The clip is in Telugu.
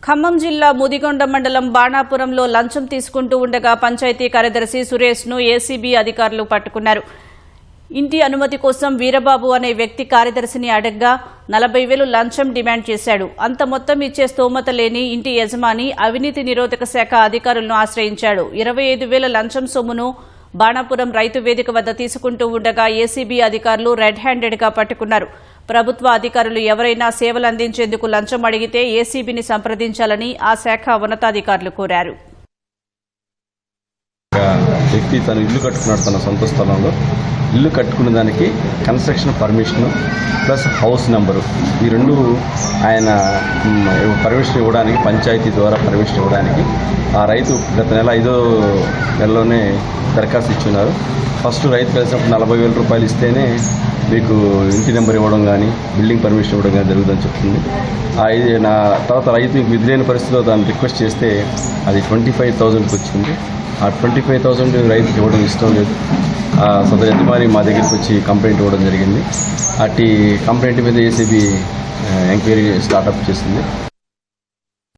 ఖమ్మం జిల్లా ముదిగొండ మండలం బాణాపురంలో లంచం తీసుకుంటూ ఉండగా పంచాయతీ కార్యదర్శి సురేష్ను ఏసీబీ అధికారులు పట్టుకున్నారు. ఇంటి అనుమతి కోసం వీరబాబు అనే వ్యక్తి కార్యదర్శిని అడగ్గా 40,000 లంచం డిమాండ్ చేశాడు. అంత మొత్తం ఇచ్చే స్తోమత లేని ఇంటి యజమాని అవినీతి నిరోధక శాఖ అధికారులను ఆశ్రయించాడు. 25,000 లంచం సొమ్మును బాణాపురం రైతు వేదిక వద్ద తీసుకుంటూ ఉండగా ఏసీబీ అధికారులు రెడ్ హ్యాండెడ్గా పట్టుకున్నారు. ప్రభుత్వ అధికారులు ఎవరైనా సేవలు అందించేందుకు లంచం అడిగితే ఏసీబీని సంప్రదించాలని ఆ శాఖ ఉన్నతాధికారులు కోరారు. వ్యక్తి తన ఇల్లు కట్టుకున్నాడు. తన సొంత స్థలంలో ఇల్లు కట్టుకునే దానికి construction permission plus house number ఈ రెండు ఆయన పర్మిషన్ ఇవ్వడానికి పంచాయతీ ద్వారా పర్మిషన్ ఇవ్వడానికి ఆ రైతు గత నెల 5వ నెలలోనే దరఖాస్తు ఇచ్చున్నారు. ఫస్ట్ రైతు కలిసినప్పుడు 40,000 రూపాయలు ఇస్తేనే మీకు ఇంటి నెంబర్ ఇవ్వడం కానీ బిల్డింగ్ పర్మిషన్ ఇవ్వడం కానీ జరుగుతుందని చెప్తుంది. నా తర్వాత రైతు మీకు విధులైన పరిస్థితిలో దాన్ని రిక్వెస్ట్ చేస్తే అది 25,000కి వచ్చింది. ఆ 25,000 రైతుకి ఇవ్వడం ఇష్టం లేదు. సదరు యజమాని మా దగ్గరికి వచ్చి కంప్లైంట్ ఇవ్వడం జరిగింది. అట్టి కంప్లైంట్ మీద ఏసీబీ ఎంక్వైరీ స్టార్ట్అప్ చేసింది.